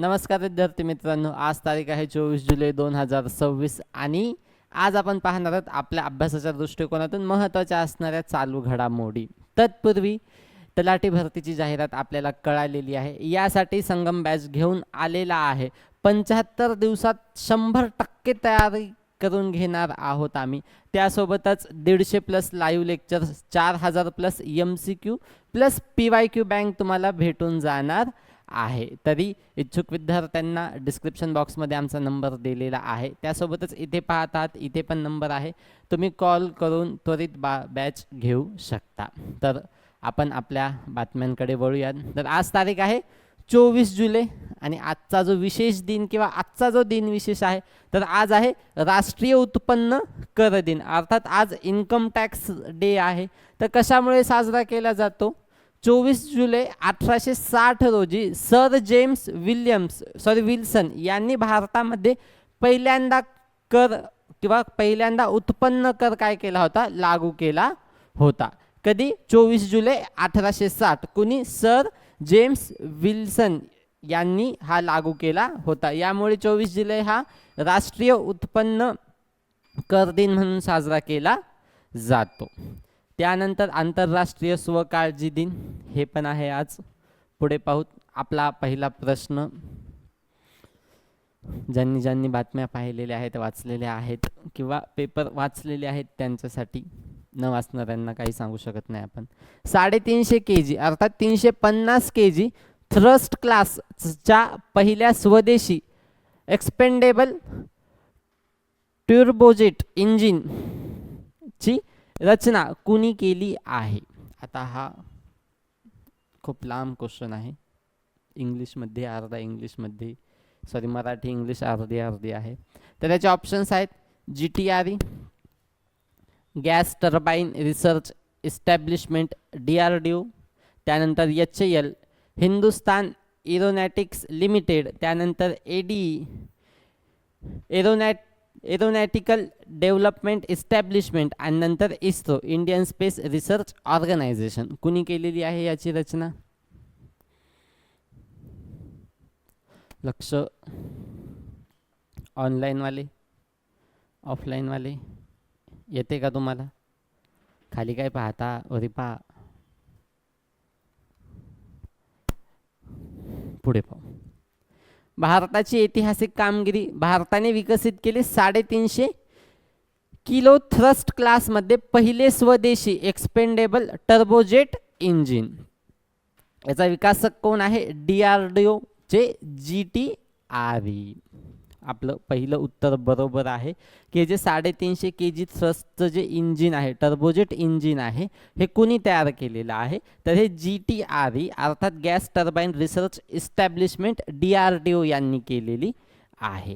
नमस्कार विद्यार्थी मित्रांनो, आज तारीख आहे 24 जुलै 2026 आणि आज आपण पाहणार आहोत आपल्या अभ्यासाच्या दृष्टिकोनातून महत्त्वाच्या असणाऱ्या चालू घडामोडी। तत्पूर्वी तलाठी भरतीची जाहिरात आपल्याला कळालेली आहे, यासाठी संगम बॅच घेऊन आलेला आहे। 75 दिवसात 100% तयारी करून घेणार आहोत आम्ही। त्यासोबतच 150+ live lectures, 4000+ MCQ plus PYQ bank तुम्हाला भेटून जाणार आहे। तरी इच्छुक विद्यार्थ्यांना डिस्क्रिप्शन बॉक्समध्ये आमचा नंबर दिलेला आहे, त्यासोबतच इथे पाहतात इथे पण नंबर आहे, तुम्ही कॉल करून त्वरित बॅच घेऊ शकता। तर आपण आपल्या बातम्यांकडे वळूयात। तर आज तारीख आहे 24 जुलै आणि आजचा जो विशेष दिन किंवा आजचा जो दिन विशेष आहे, तर आज आहे राष्ट्रीय उत्पन्न कर दिन, अर्थात आज इन्कम टॅक्स डे आहे। तर कशामुळे साजरा केला जातो? 24 जुलै 1860 रोजी सर जेम्स विल्सन यांनी भारतामध्ये पहिल्यांदा कर किंवा पहिल्यांदा उत्पन्न कर काय केला होता? लागू केला होता। कधी? 24 जुलै 1860। कुणी? सर जेम्स विल्सन यांनी हा लागू केला होता। यामुळे 24 जुलै हा राष्ट्रीय उत्पन्न कर दिन म्हणून साजरा केला जातो। त्यानंतर आंतरराष्ट्रीय स्वकाळजी दिन हे पण आहे आज। पुढे पाहू आपला पहिला प्रश्न। ज्यांनी बातम्या पाहिलेल्या आहेत, वाचलेल्या आहेत किंवा पेपर वाचलेले आहेत त्यांच्यासाठी, न वाचणाऱ्यांना काही सांगू शकत नाही आपण। 350 kg अर्थात 350 kg थ्रस्ट क्लासच्या पहिल्या स्वदेशी एक्सपेंडेबल टर्बोजेट इंजिन ची रचना कुणी केली आहे? आता हा खूप लांब क्वेश्चन आहे, इंग्लिशमध्ये अर्धा इंग्लिशमध्ये मराठी इंग्लिश अर्धी आहे। तर त्याचे ऑप्शन्स आहेत GTRE, gas turbine research establishment DRDO, त्यानंतर HAL हिंदुस्तान एरोनॉटिक्स लिमिटेड, त्यानंतर ADE एरोनॉटिकल डेव्हलपमेंट इस्टॅब्लिशमेंट आणि नंतर ISRO Indian space research organisation. कुणी केलेली आहे याची रचना? लक्ष ऑनलाईन वाले, ऑफलाईन वाले येते का तुम्हाला? खाली काय पाहता? वरी पहा, पुढे पाहू। भारताची ऐतिहासिक कामगिरी, भारताने विकसित केले 350 किलो थ्रस्ट क्लासमध्ये पहिले स्वदेशी एक्सपेंडेबल टर्बोजेट इंजिन। याचा विकासक कोण आहे? DRDO चे GTRE। आपलं पहिलं उत्तर बरोबर आहे की जे 350 kg थ्रस्टचं जे इंजिन आहे, टर्बोजेट इंजिन आहे, हे कुणी तयार केलेलं आहे? तर हे GTRE अर्थात gas turbine research establishment DRDO यांनी केलेली आहे।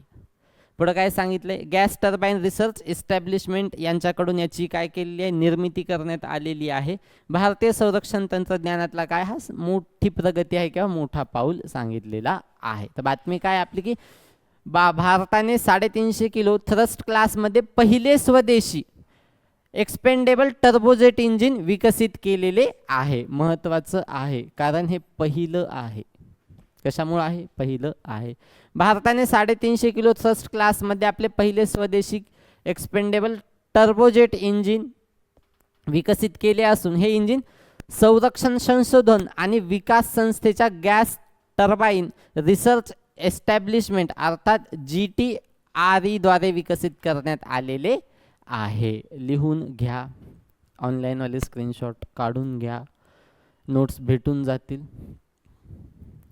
पुढे काय सांगितले? गॅस टर्बाइन रिसर्च इस्टॅब्लिशमेंट यांच्याकडून याची काय केलेली आहे? निर्मिती करण्यात आलेली आहे। भारतीय संरक्षण तंत्रज्ञानातला काय हा मोठी प्रगती आहे किंवा मोठा पाऊल सांगितलेला आहे। तर बातमी काय आपली की भारताने 350 किलो थ्रस्ट क्लासमध्ये पहिले स्वदेशी एक्सपेंडेबल टर्बोजेट इंजिन विकसित केलेले आहे। महत्त्वाचं आहे कारण हे पहिलं आहे। कशामुळे आहे? पहिलं आहे। भारताने 350 किलो थ्रस्ट क्लासमध्ये आपले पहिले स्वदेशी एक्सपेंडेबल टर्बोजेट इंजिन विकसित केले असून हे इंजिन संरक्षण संशोधन आणि विकास संस्थेच्या गॅस टर्बाइन रिसर्च एस्टॅब्लिशमेंट अर्थात GTRE द्वारे विकसित करण्यात आलेले आहे। लिहून घ्या, ऑनलाईन वाले स्क्रीनशॉट काढून घ्या, नोट्स भेटून जातील।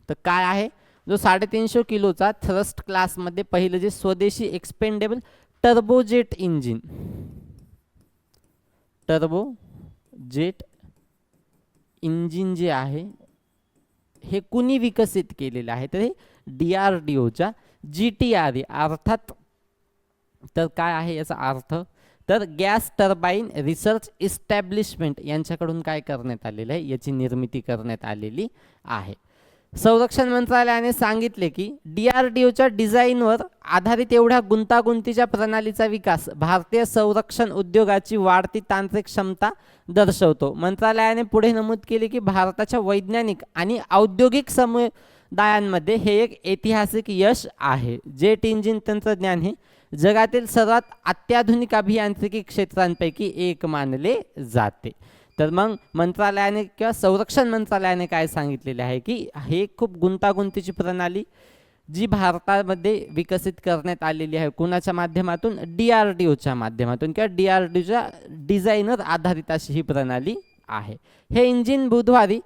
तर काय आहे? जो 350 किलोचा थ्रस्ट क्लासमध्ये पहिलं जे स्वदेशी expendable turbojet engine, turbojet engine जे आहे हे कुणी विकसित केलेलं आहे? तर हे DRDOच्या GTRE अर्थात, तर काय आहे याचा अर्थ? तर गॅस टर्बाइन रिसर्च इस्टॅब्लिशमेंट यांच्याकडून काय करण्यात आलेलं आहे? याची निर्मिती करण्यात आलेली आहे। संरक्षण मंत्रालयाने सांगितले की DRDOच्या डिझाईनवर आधारित एवढ्या गुंतागुंतीच्या प्रणालीचा विकास भारतीय संरक्षण उद्योगाची वाढती तांत्रिक क्षमता दर्शवतो। मंत्रालयाने पुढे नमूद केले की भारताच्या वैज्ञानिक आणि औद्योगिक दायांमध्ये हे एक ऐतिहासिक यश आहे. जेट इंजिन तंत्रज्ञान हे जगातील सर्वात अत्याधुनिक अभियांत्रिकी क्षेत्रांपैकी एक मानले जाते. तर मग मंत्रालयाने किंवा संरक्षण मंत्रालयाने काय सांगितलेले आहे की हे खूप गुंतागुंतीची प्रणाली जी भारतामध्ये विकसित करण्यात आलेली आहे, कोणाच्या माध्यमातून, DRDOच्या माध्यमातून किंवा DRDOच्या डिझाईनर आधारित अशी ही प्रणाली आहे. हे इंजिन बुधवारी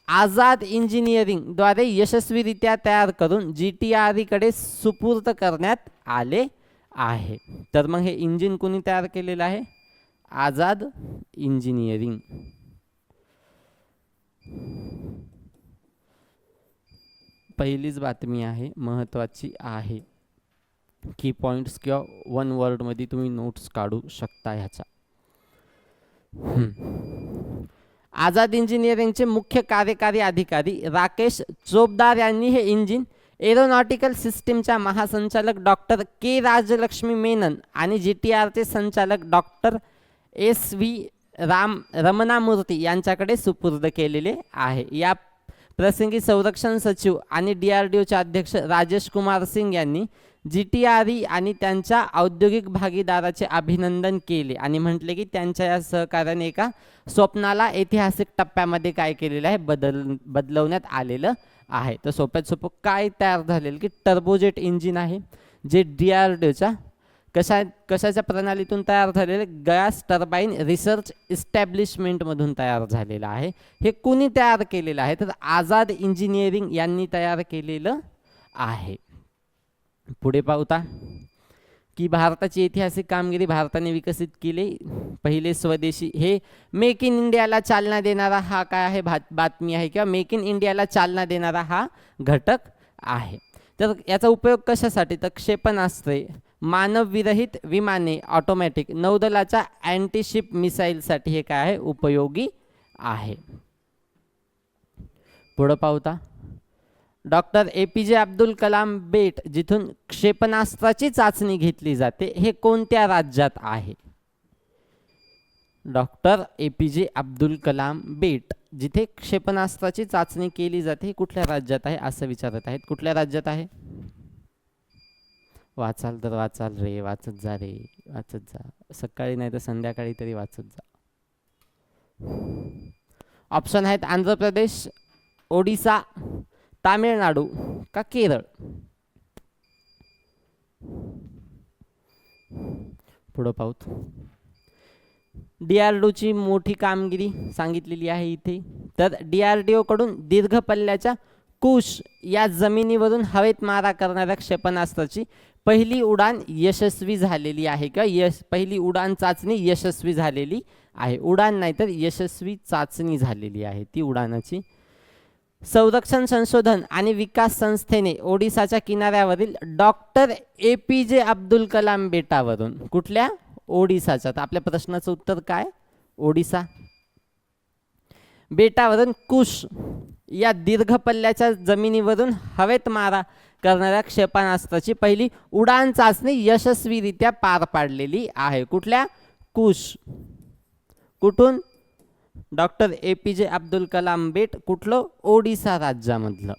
आझाद इंजिनिअरिंगद्वारे यशस्वीरित्या तयार करून GTRE कडे सुपूर्द करण्यात आले आहे. तर मग हे इंजिन कोणी तयार केलेलं आहे? आझाद इंजिनिअरिंग. पहिलीच बातमी आहे, महत्त्वाची आहे. की पॉइंट्स किंवा वन वर्डमध्ये तुम्ही नोट्स काढू शकता ह्याचा. आझाद इंजिनिअरिंगचे मुख्य कार्यकारी अधिकारी राकेश चोपदार यांनी हे इंजिन एरोनॉटिकल सिस्टीमच्या महासंचालक डॉक्टर के राजलक्ष्मी मेनन आणि GTRचे संचालक डॉक्टर SV रमणामूर्ती यांच्याकडे सुपूर्द केलेले आहे. या प्रसंगी संरक्षण सचिव आणि DRDOचे अध्यक्ष राजेश कुमार सिंग यांनी GTRE आणि त्यांच्या औद्योगिक भागीदाराचे अभिनंदन केले आणि म्हटले की त्यांच्या या सहकार्याने एका स्वप्नाला ऐतिहासिक टप्प्यामध्ये काय केलेलं आहे, बदलवण्यात आलेलं आहे. तर सोप्यात सोपं काय तयार झालेलं की टर्बोजेट इंजिन आहे, जे DRDOच्या कशाच्या प्रणालीतून तयार झालेले, गॅस टर्बाईन रिसर्च इस्टॅब्लिशमेंटमधून तयार झालेलं आहे. हे कुणी तयार केलेलं आहे? तर आझाद इंजिनिअरिंग यांनी तयार केलेलं आहे. पुढे पाहता की भारताची ऐतिहासिक कामगिरी भारताने विकसित केली. पहिले स्वदेशी, हे मेक इन इंडियाला चालना देणारा हा काय आहे, बातमी आहे किंवा मेक इन इंडियाला चालना देणारा हा घटक आहे. तर याचा उपयोग कशासाठी? तर क्षेपणास्त्रे, मानवविरहित विमाने, ऑटोमॅटिक नौदलाच्या अँटीशिप मिसाईलसाठी हे काय आहे, उपयोगी आहे. पुढे पाहता डॉक्टर APJ अब्दुल कलाम बेट जिथून क्षेपणास्त्राची चाचणी घेतली जाते, हे कोणत्या राज्यात आहे? डॉक्टर APJ अब्दुल कलाम बेट जिथे क्षेपणास्त्राची चाचणी केली जाते, हे कुठल्या राज्यात आहे असं विचारत आहेत. कुठल्या राज्यात आहे? वाचाल तर वाचाल रे, वाचत जा रे, वाचत जा. सकाळी नाही तर संध्याकाळी तरी वाचत जा. ऑप्शन आहेत आंध्र प्रदेश, ओडिसा, तामिळनाडू का केरळ. पुढं पाहूत. DRDOची मोठी कामगिरी सांगितलेली आहे इथे. तर DRDO कडून दीर्घ पल्ल्याच्या कुश या जमिनीवरून हवेत मारा करणाऱ्या क्षेपणास्त्राची पहिली उडान यशस्वी झालेली आहे किंवा पहिली उडान चाचणी यशस्वी झालेली आहे. उडान नाही तर यशस्वी चाचणी झालेली आहे ती उडानाची. संरक्षण संशोधन आणि विकास संस्थेने ओडिसाच्या किनाऱ्यावरील डॉक्टर APJ अब्दुल कलाम बेटावरून, कुठल्या? ओडिसाच्या. तर आपल्या प्रश्नाचं उत्तर काय? ओडिसा. बेटावरून कुश या दीर्घ पल्ल्याच्या जमिनीवरून हवेत मारा करणाऱ्या क्षेपणास्त्राची पहिली उडान चाचणी यशस्वीरित्या पार पाडलेली आहे. कुठल्या? कुश. कुठून? डॉक्टर APJ अब्दुल कलाम बेट, कुठलं? ओडिसा राज्यामधलं.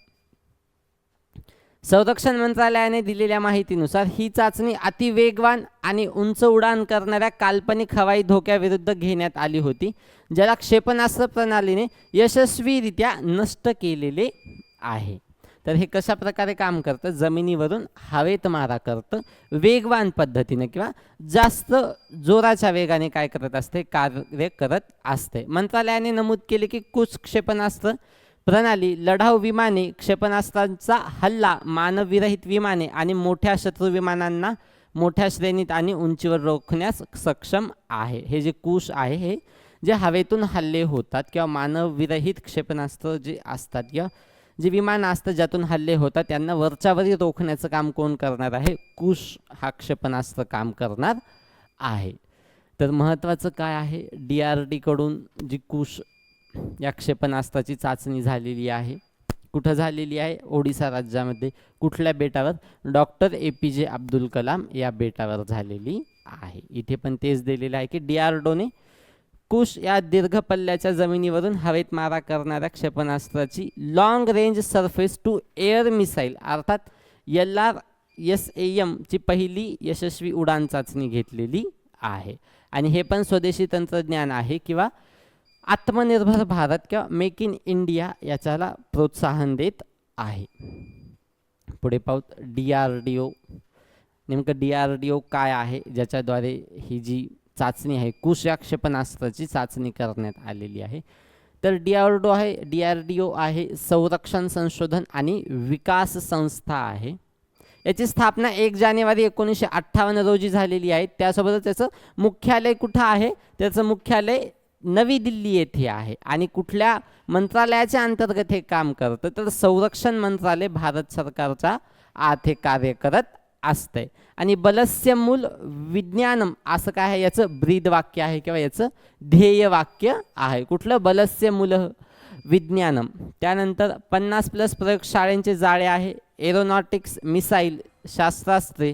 संरक्षण मंत्रालयाने दिलेल्या माहितीनुसार ही चाचणी अतिवेगवान आणि उंच उडान करणाऱ्या काल्पनिक हवाई धोक्याविरुद्ध घेण्यात आली होती, ज्याला क्षेपणास्त्र प्रणालीने यशस्वीरित्या नष्ट केलेले आहे. तर हे कशा प्रकारे काम करतं? जमिनीवरून हवेत मारा करतं, वेगवान पद्धतीने किंवा जास्त जोराच्या वेगाने काय करत असते, कार्य करत असते. मंत्रालयाने नमूद केले की कुश क्षेपणास्त्र प्रणाली लढाऊ विमाने, क्षेपणास्त्रांचा हल्ला, मानवविरहित विमाने आणि मोठ्या शत्रू विमानांना मोठ्या श्रेणीत आणि उंचीवर रोखण्यास सक्षम आहे. हे जे कुश आहे हे जे हवेतून हल्ले होतात किंवा मानवविरहित क्षेपणास्त्र जे असतात किंवा जे विमान असतं ज्यातून हल्ले होतात त्यांना वरच्यावरी रोखण्याचं काम कोण करणार आहे? कुश हा क्षेपणास्त्र काम करणार आहे. तर महत्त्वाचं काय आहे? DRD कडून जी कुश या क्षेपणास्त्राची चाचणी झालेली आहे, कुठं झालेली आहे? ओडिसा राज्यामध्ये. कुठल्या बेटावर? डॉक्टर APJ अब्दुल कलाम या बेटावर झालेली आहे. इथे पण तेच दिलेलं आहे की DRDOने कुश या दीर्घ पल्ल्याच्या जमिनीवरून हवेत मारा करणाऱ्या क्षेपणास्त्राची long range surface to air missile अर्थात LRSAM ची पहिली यशस्वी उडान चाचणी घेतलेली आहे. आणि हे पण स्वदेशी तंत्रज्ञान आहे किंवा आत्मनिर्भर भारत किंवा मेक इन इंडिया याच्याला प्रोत्साहन देत आहे. पुढे पाहू DRDO. नेमकं DRDO काय आहे, ज्याच्याद्वारे ही जी चाचणी आहे कुश या क्षेपणास्त्राची चाचणी करण्यात आलेली आहे. तर DRDO आहे संरक्षण संशोधन आणि विकास संस्था आहे. याची स्थापना 1 जानेवारी 1958 रोजी झालेली आहे. त्यासोबतच त्याचं मुख्यालय कुठं आहे, त्याचं मुख्यालय नवी दिल्ली येथे आहे. आणि कुठल्या मंत्रालयाच्या अंतर्गत हे काम करतं, तर संरक्षण मंत्रालय भारत सरकारचा आत हे कार्य करत असते. आणि बलस्य मूल विज्ञानम असं काय आहे, याचं ब्रीद वाक्य आहे किंवा याचं ध्येय वाक्य आहे. कुठलं, बलस्य मूल विज्ञानम. त्यानंतर 50+ प्रयोगशाळांचे जाळे आहे. एरोनॉटिक्स, मिसाईल, शास्त्रास्त्रे,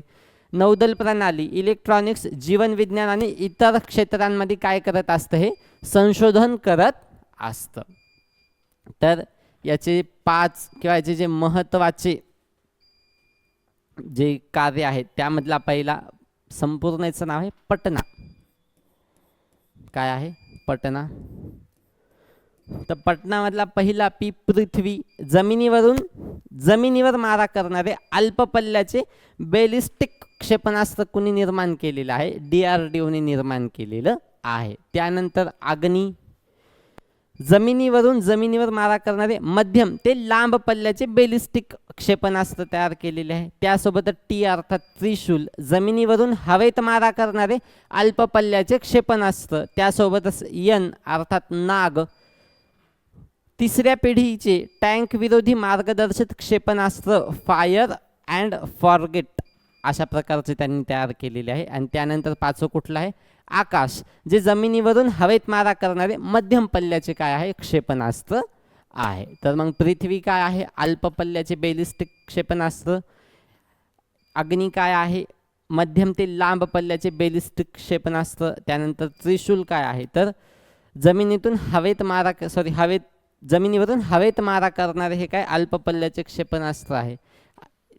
नौदल प्रणाली, इलेक्ट्रॉनिक्स, जीवन विज्ञान आणि इतर क्षेत्रांमध्ये काय करत असतं, हे संशोधन करत असतं. तर याचे 5 किंवा याचे जे महत्त्वाचे जे कार्य आहेत त्यामधला पहिला संपूर्ण याचं नाव आहे पटना. काय आहे, पटना. तर पटनामधला पहिला पी पृथ्वी. जमिनीवर मारा करणारे अल्प पल्ल्याचे बॅलिस्टिक क्षेपणास्त्र कुणी निर्माण केलेलं आहे, DRDOने निर्माण केलेलं आहे. त्यानंतर अग्नी. जमिनीवर मारा करणारे मध्यम ते लांब पल्ल्याचे बॅलिस्टिक क्षेपणास्त्र तयार केलेले आहे. त्यासोबत T अर्थात त्रिशूल, जमिनीवरून हवेत मारा करणारे अल्प पल्ल्याचे क्षेपणास्त्र. त्यासोबतच N अर्थात नाग, तिसऱ्या पिढीचे टँक विरोधी मार्गदर्शित क्षेपणास्त्र फायर अँड फॉरगेट अशा प्रकारचे त्यांनी तयार केलेले आहे. आणि त्यानंतर 5वं कुठलं आहे, आकाश, जे जमिनीवरून हवेत मारा करणारे मध्यम पल्ल्याचे काय आहे, क्षेपणास्त्र आहे. तर मग पृथ्वी काय आहे, अल्प पल्ल्याचे बॅलिस्टिक क्षेपणास्त्र. अग्नी काय आहे, मध्यम ते लांब पल्ल्याचे बॅलिस्टिक क्षेपणास्त्र. त्यानंतर त्रिशूल काय आहे, तर जमिनीवरून हवेत मारा करणारे हे काय अल्प पल्ल्याचे क्षेपणास्त्र आहे.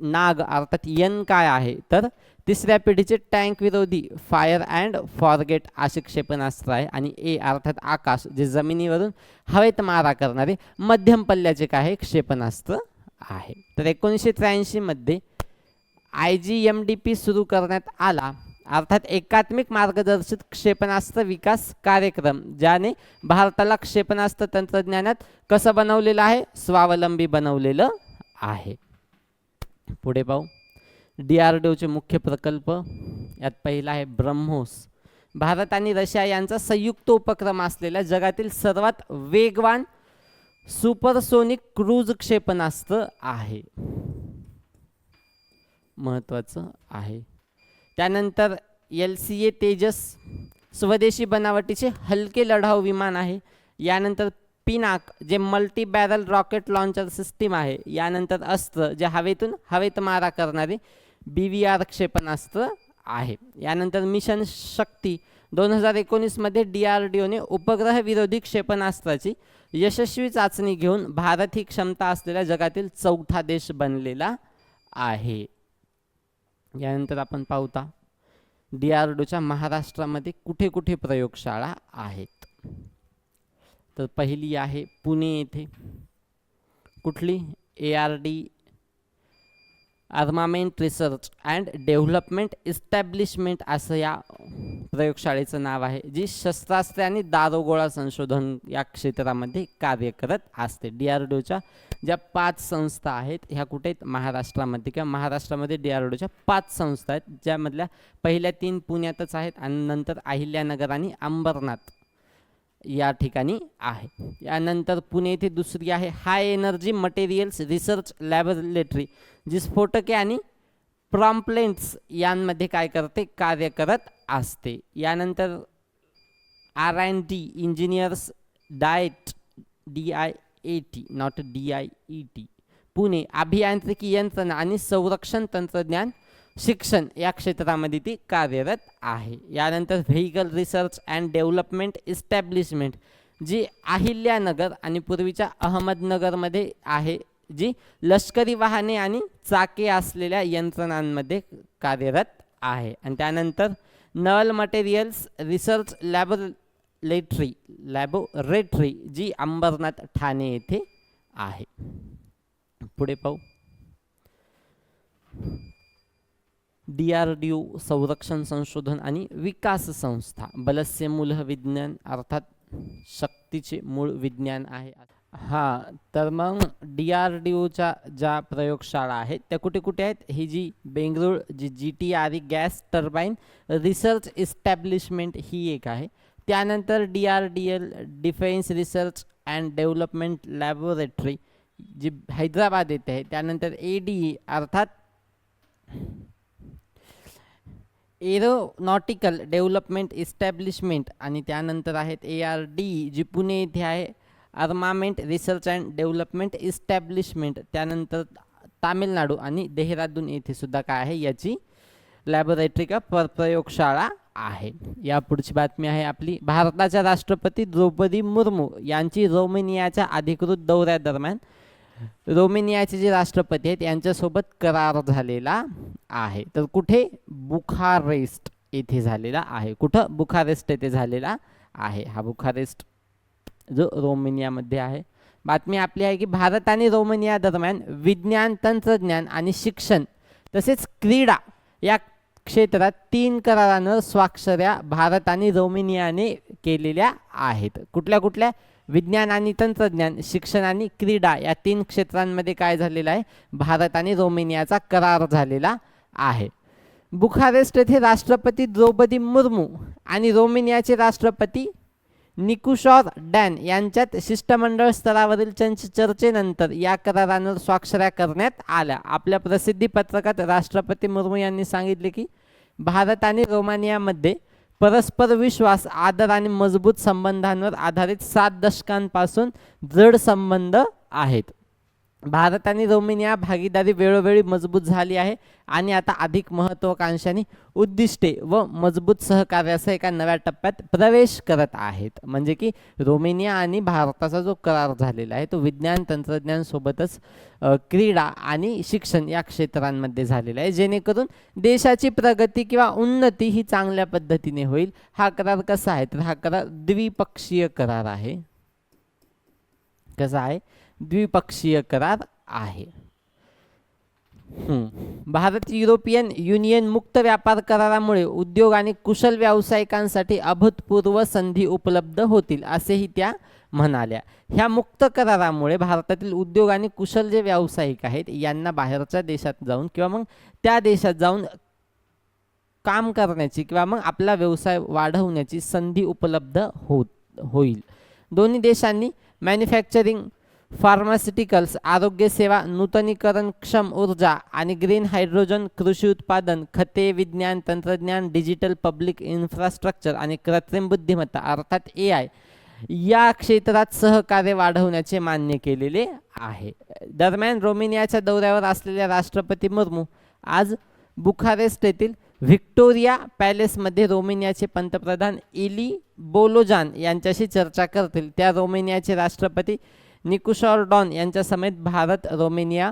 नाग अर्थात N काय आहे, तर तिसऱ्या पिढीचे टँक विरोधी फायर अँड फॉरगेट असे क्षेपणास्त्र आहे. आणि A अर्थात आकाश, जे जमिनीवरून हवेत मारा करणारे मध्यम पल्ल्याचे काय आहे, क्षेपणास्त्र आहे. तर 1983 मध्ये IGMDP सुरू करण्यात आला, अर्थात एकात्मिक मार्गदर्शित क्षेपणास्त्र विकास कार्यक्रम, ज्याने भारताला क्षेपणास्त्र तंत्रज्ञानात कसं बनवलेलं आहे, स्वावलंबी बनवलेलं आहे. पुढे पाहू DRDOचे मुख्य प्रकल्प. यात पहिला आहे ब्रह्मोस. भारत आणि रशिया यांचा संयुक्त उपक्रम असलेला जगातील सर्वात वेगवान सुपरसोनिक क्रूज क्षेपणास्त्र आहे, महत्त्वाचं आहे. त्यानंतर LCA तेजस स्वदेशी बनावटीचे हलके लढाऊ विमान आहे. यानंतर पिनाक, जे multi barrel rocket launcher system आहे. यानंतर अस्त्र, जे हवेत मारा करणारे BVR क्षेपणास्त्र आहे. यानंतर मिशन शक्ती. 2019 मध्ये DRDOने उपग्रह विरोधी क्षेपणास्त्राची यशस्वी चाचणी घेऊन भारत ही क्षमता असलेला जगातील 4था देश बनलेला आहे. यानंतर आपण पाहूता DRDOच्या महाराष्ट्रामध्ये कुठे कुठे प्रयोगशाळा आहेत. तर पहिली आहे पुणे येथे. कुठली, ARD armament research and development establishment असं या प्रयोगशाळेचं नाव आहे, जी शस्त्रास्त्रे आणि दारुगोळा संशोधन या क्षेत्रामध्ये कार्य करत असते. DRDOच्या ज्या 5 संस्था आहेत ह्या कुठे आहेत, महाराष्ट्रामध्ये, किंवा महाराष्ट्रामध्ये DRDOच्या 5 संस्था आहेत, ज्यामधल्या पहिल्या 3 पुण्यातच आहेत आणि नंतर अहिल्यानगर आणि अंबरनाथ या ठिकाणी आहे. यानंतर पुणे येथे दुसरी आहे high energy materials research laboratory, जी स्फोटके आणि प्रॉम्प्लेंट्स यांमध्ये काय करते, कार्य करत असते. यानंतर R&D engineers diet DIAT not DIET Pune, अभियांत्रिकी यंत्रणा आणि संरक्षण तंत्रज्ञान शिक्षण या क्षेत्रामध्ये ती कार्यरत आहे. यानंतर vehicle research and development establishment जी अहिल्यानगर आणि पूर्वीच्या अहमदनगरमध्ये आहे, जी लष्करी वाहने आणि चाके असलेल्या यंत्रणांमध्ये कार्यरत आहे. आणि त्यानंतर नल मटेरियल्स रिसर्च लॅबोरेटरी जी अंबरनाथ ठाणे येथे आहे. पुढे पाहू. DRDO संरक्षण संशोधन आणि विकास संस्था बलस्य मूल विज्ञान अर्थात शक्तीचे मूळ विज्ञान आहे. हां, तर मग DRDOच्या ज्या प्रयोगशाळा आहेत त्या कुठे कुठे आहेत? ही जी बेंगळूर जी GTRE gas turbine research establishment ही एक आहे. त्यानंतर DRDL defence research and development laboratory जी हैदराबाद येथे आहे. त्यानंतर ADE अर्थात एरोनॉटिकल डेव्हलपमेंट इस्टॅब्लिशमेंट आणि त्यानंतर आहेत ARDE जी पुणे येथे आहे. Armament research and development establishment त्यानंतर तामिळनाडू आणि देहरादून येथे सुद्धा काय आहे याची लॅबोरेटरी का प्रयोगशाळा आहे. या पुढची बातमी आहे आपली. भारताच्या राष्ट्रपती द्रौपदी मुर्मू यांची रोमेनियाच्या अधिकृत दौऱ्यादरम्यान रोमेनियाचे जे राष्ट्रपती आहेत यांच्यासोबत करार झालेला आहे. तर कुठे? बुखारेस्ट येथे झालेला आहे. कुठं? बुखारेस्ट येथे झालेला आहे. हा बुखारेस्ट जो रोमेनियामध्ये आहे. बातमी आपली आहे की भारत आणि रोमेनिया दरम्यान विज्ञान, तंत्रज्ञान आणि शिक्षण तसेच क्रीडा या क्षेत्रात 3 करारांवर स्वाक्षऱ्या भारत आणि रोमेनियाने केलेल्या आहेत. कुठल्या कुठल्या? विज्ञान आणि तंत्रज्ञान, शिक्षण आणि क्रीडा या 3 क्षेत्रांमध्ये काय झालेलं आहे? भारत आणि रोमेनियाचा करार झालेला आहे. बुखारेस्ट येथे राष्ट्रपती द्रौपदी मुर्मू आणि रोमेनियाचे राष्ट्रपती निकुशॉर डॅन यांच्यात शिष्टमंडळ स्तरावरील चर्चेनंतर या करारांवर स्वाक्षऱ्या करण्यात आल्या. आपल्या प्रसिद्धी पत्रकात राष्ट्रपती मुर्मू यांनी सांगितले की भारत आणि रोमानियामध्ये परस्पर विश्वास, आदर आणि मजबूत संबंधांवर आधारित 7 दशकांपासून दृढ संबंध आहेत. भारत आणि रोमेनिया भागीदारी वेळोवेळी मजबूत झाली आहे आणि आता अधिक महत्त्वाकांक्षांनी उद्दिष्टे व मजबूत सहकार्यासह एका नव्या टप्प्यात प्रवेश करत आहेत. म्हणजे की रोमेनिया आणि भारताचा जो करार झालेला आहे तो विज्ञान, तंत्रज्ञान सोबतच क्रीडा आणि शिक्षण या क्षेत्रांमध्ये झालेला आहे, जेणेकरून देशाची प्रगती किंवा उन्नती ही चांगल्या पद्धतीने होईल. हा करार कसा आहे? तर हा करार द्विपक्षीय करार आहे. कसा आहे? द्विपक्षीय करार आहे. भारत युरोपियन युनियन मुक्त व्यापार करारामुळे उद्योग आणि कुशल व्यावसायिकांसाठी अभूतपूर्व संधी उपलब्ध होतील असेही त्या म्हणाल्या. ह्या मुक्त करारामुळे भारतातील उद्योग आणि कुशल जे व्यावसायिक आहेत यांना बाहेरच्या देशात जाऊन किंवा मग त्या देशात जाऊन काम करण्याची किंवा मग आपला व्यवसाय वाढवण्याची संधी उपलब्ध होईल. दोन्ही देशांनी मॅन्युफॅक्चरिंग, फार्मास्युटिकल्स, आरोग्य सेवा, नूतनीकरणक्षम ऊर्जा आणि ग्रीन हायड्रोजन, कृषी उत्पादन, खते, विज्ञान, तंत्रज्ञान, डिजिटल पब्लिक इन्फ्रास्ट्रक्चर आणि कृत्रिम बुद्धिमत्ता अर्थात AI या क्षेत्रात सहकार्य वाढवण्याचे मान्य केलेले आहे. दरम्यान रोमेनियाच्या दौऱ्यावर असलेल्या राष्ट्रपती मुर्मू आज बुखारेस्ट येथील व्हिक्टोरिया पॅलेसमध्ये रोमेनियाचे पंतप्रधान इली बोलोजान यांच्याशी चर्चा करतील. त्या रोमेनियाचे राष्ट्रपती निकुशॉर डॉन यांच्या समेत भारत रोमेनिया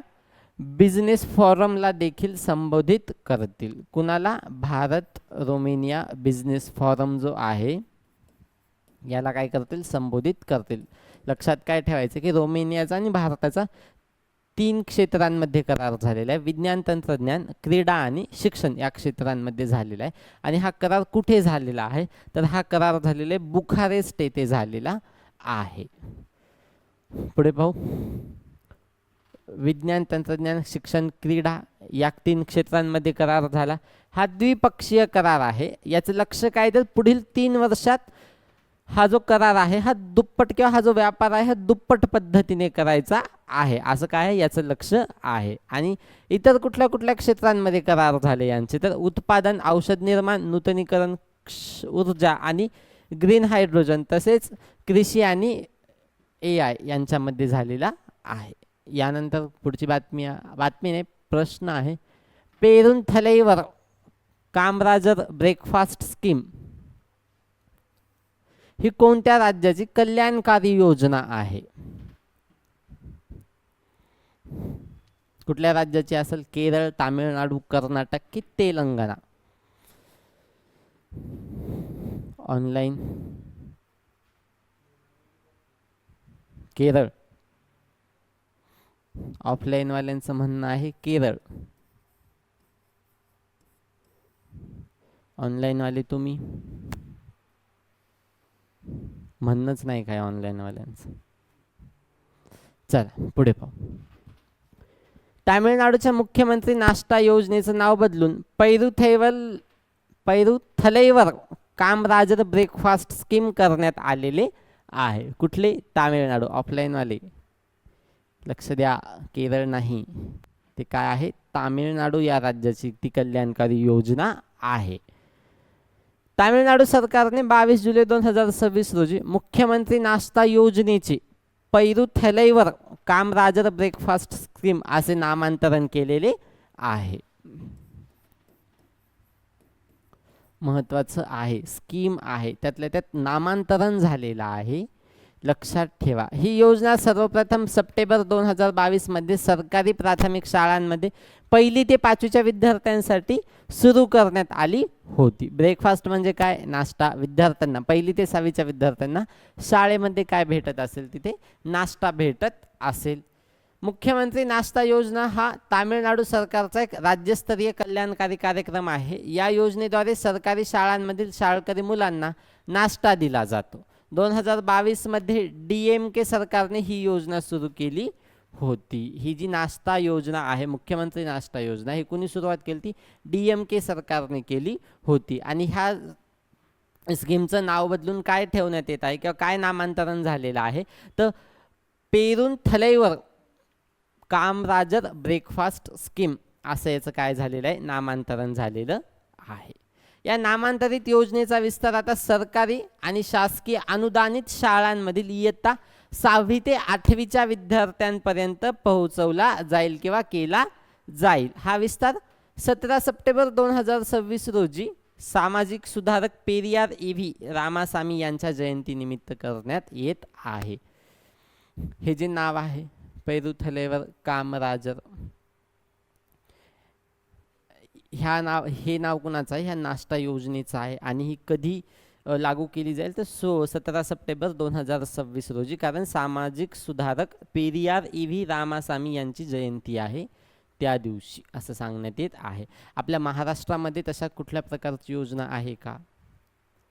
बिझनेस फॉरमला देखील संबोधित करतील. कुणाला? भारत रोमेनिया बिझनेस फॉरम जो आहे याला काय करतील? संबोधित करतील. लक्षात काय ठेवायचं की रोमेनियाचा आणि भारताचा 3 क्षेत्रांमध्ये करार झालेला आहे. विज्ञान, तंत्रज्ञान, क्रीडा आणि शिक्षण या क्षेत्रांमध्ये झालेला आहे. आणि हा करार कुठे झालेला आहे? तर हा करार झालेला आहे बुखारेस्ट येथे झालेला आहे. पुढे पाहू. विज्ञान, तंत्रज्ञान, शिक्षण, क्रीडा या 3 क्षेत्रांमध्ये करार झाला. हा द्विपक्षीय करार आहे. याचं लक्ष काय? तर पुढील 3 वर्षात हा जो करार आहे हा दुप्पट किंवा हा जो व्यापार आहे हा दुप्पट पद्धतीने करायचा आहे, असं काय याचं लक्ष आहे. आणि इतर कुठल्या कुठल्या क्षेत्रांमध्ये करार झाले यांचे? तर उत्पादन, औषध निर्माण, नूतनीकरण ऊर्जा आणि ग्रीन हायड्रोजन तसेच कृषी आणि AI यांच्यामध्ये झालेला आहे. यानंतर पुढची बातमी नाही, प्रश्न आहे. पेरुंथलैवर कामराजर ब्रेकफास्ट स्कीम ही कोणत्या राज्याची कल्याणकारी योजना आहे? कुठल्या राज्याची असेल? केरळ, तामिळनाडू, कर्नाटक की तेलंगणा? ऑनलाईन केरळ. ऑफलाईन वाल्यांचं म्हणणं आहे केरळ. ऑनलाईन वाले तुम्ही म्हणणंच नाही काय ऑनलाईन वाल्यांचं. चला पुढे पाहू. तामिळनाडूच्या मुख्यमंत्री नाश्ता योजनेचं नाव बदलून पेरुथलैवर कामराजर ब्रेकफास्ट स्कीम करण्यात आलेले आहे. कुठले? तामिळनाडू. ऑफलाईन वाले लक्ष द्या, केरळ नाही, ते काय आहे? तामिळनाडू या राज्याची ती कल्याणकारी योजना आहे. तामिळनाडू सरकारने 22 जुलै 2026 रोजी मुख्यमंत्री नाश्ता योजनेचे पेरुथलैवर कामराजर ब्रेकफास्ट स्कीम असे नामांतरण केलेले आहे. महत्वाचं आहे, स्कीम आहे, त्यातल्या त्यात नामांतरण झालेलं आहे, लक्षात ठेवा. ही योजना सर्वप्रथम सप्टेंबर 2022 मध्ये सरकारी प्राथमिक शाळांमध्ये 1ली ते 5वीच्या विद्यार्थ्यांसाठी सुरू करण्यात आली होती. ब्रेकफास्ट म्हणजे काय? नाश्ता. विद्यार्थ्यांना 1ली ते 6वीच्या विद्यार्थ्यांना शाळेमध्ये काय भेटत असेल? तिथे नाश्ता भेटत असेल. मुख्यमंत्री नाश्ता योजना हा तामिळनाडू सरकारचा एक राज्यस्तरीय कल्याणकारी कार्यक्रम आहे. या योजनेद्वारे सरकारी शाळांमधील शाळकरी मुलांना नाश्ता दिला जातो. 2022 मध्ये DMK सरकारने ही योजना सुरू केली होती. ही जी नाश्ता योजना आहे, मुख्यमंत्री नाश्ता योजना, ही कोणी सुरुवात केली? ती DMK सरकारने केली होती. आणि ह्या स्कीमचं नाव बदलून काय ठेवण्यात येत आहे किंवा काय नामांतरण झालेलं आहे? तर पेरुंथलैवर कामराजर ब्रेकफास्ट स्कीम असं याचं काय झालेलं आहे? नामांतरण झालेलं आहे. या नामांतरित योजनेचा विस्तार आता सरकारी आणि शासकीय अनुदानित शाळांमधील इयत्ता 6वी ते 8वीच्या विद्यार्थ्यांपर्यंत पोहोचवला जाईल किंवा केला जाईल. हा विस्तार 17 सप्टेंबर 2026 रोजी सामाजिक सुधारक पेरियार EV रामासामी यांच्या जयंतीनिमित्त करण्यात येत आहे. हे जे नाव आहे पेरुथलैवर कामराजर, हे नाव कुणाचं आहे? ह्या नाश्ता योजनेचं आहे. आणि ही कधी लागू केली जाईल? तर 17 सप्टेंबर 2026 रोजी, कारण सामाजिक सुधारक पेरियार EV रामासामी यांची जयंती आहे त्या दिवशी असं सांगण्यात येत आहे. आपल्या महाराष्ट्रामध्ये तशा कुठल्या प्रकारची योजना आहे का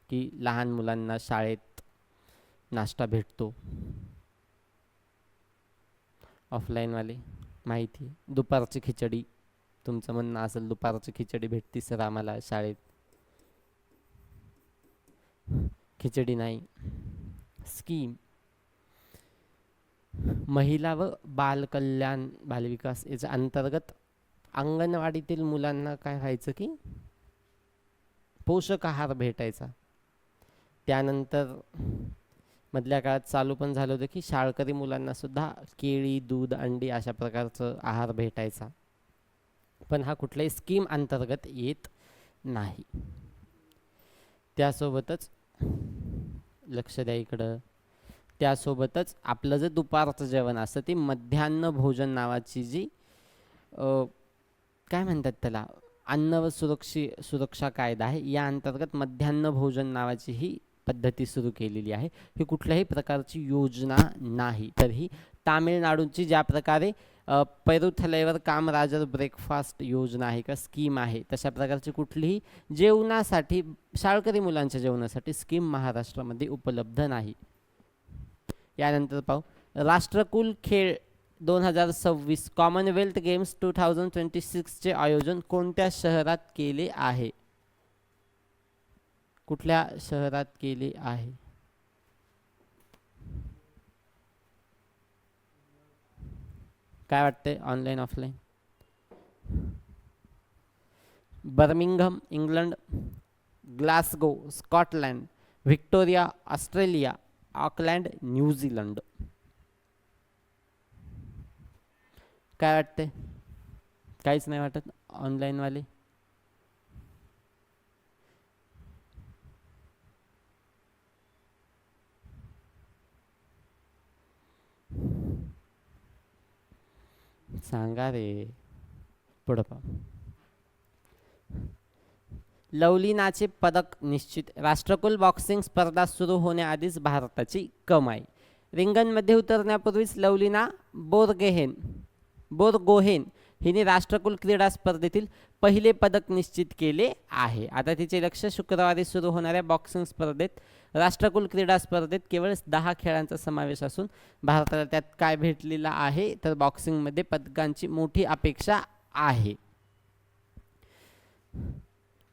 की लहान मुलांना शाळेत नाश्ता भेटतो? ऑफलाईन वाले माहिती? दुपारची खिचडी, तुमचं म्हणणं असेल दुपारची खिचडी भेटती सर आम्हाला शाळेत. खिचडी नाही. स्कीम महिला व बालकल्याण बालविकास याच्या अंतर्गत अंगणवाडीतील मुलांना काय व्हायचं की पोषक आहार भेटायचा. त्यानंतर मधल्या काळात चालू पण झालं होतं की शाळकरी मुलांना सुद्धा केळी, दूध, अंडी अशा प्रकारचं आहार भेटायचा. पण हा कुठल्याही स्कीम अंतर्गत येत नाही. त्यासोबतच लक्ष द्या इकडं, त्यासोबतच आपलं जे दुपारचं जेवण असतं ते मध्यान्ह भोजन नावाची जी काय म्हणतात त्याला, अन्न व सुरक्षा कायदा आहे, या अंतर्गत मध्यान्ह भोजन नावाची ही पद्धती सुरू केलेली आहे. ही कुठल्याही प्रकारची योजना नाही. तर ही तामिळनाडूची ज्या प्रकारे पेरुथलैवर कामराजर ब्रेकफास्ट योजना आहे का स्कीम आहे, तशा प्रकारची कुठलीही जेवणासाठी, शाळकरी मुलांच्या जेवणासाठी स्कीम महाराष्ट्रामध्ये उपलब्ध नाही. यानंतर पाहू राष्ट्रकुल खेळ 2026 कॉमनवेल्थ गेम्स 2026 चे आयोजन कोणत्या शहरात केले आहे? कुठल्या शहरात केले आहे? काय वाटतंय? Online offline? Birmingham England, Glasgow Scotland, Victoria Australia, Auckland New Zealand. काय वाटतंय? काहीच नाही वाटत. ऑनलाईन वाले? सांगा रे. पुढं पहा. लवलीनाचे पदक निश्चित. राष्ट्रकुल बॉक्सिंग स्पर्धा सुरू होण्याआधीच भारताची कमाई. रिंगणमध्ये उतरण्यापूर्वीच लवलीना बोरगोहेन हिने राष्ट्रकुल क्रीडा स्पर्धेतील पहिले पदक निश्चित केले आहे. आता तिचे लक्ष शुक्रवारी सुरू होणाऱ्या बॉक्सिंग स्पर्धेत, राष्ट्रकुल क्रीडा स्पर्धेत केवळ 10 खेळांचा समावेश असून भारताला त्यात काय भेटलेला आहे तर बॉक्सिंगमध्ये पदकांची मोठी अपेक्षा आहे.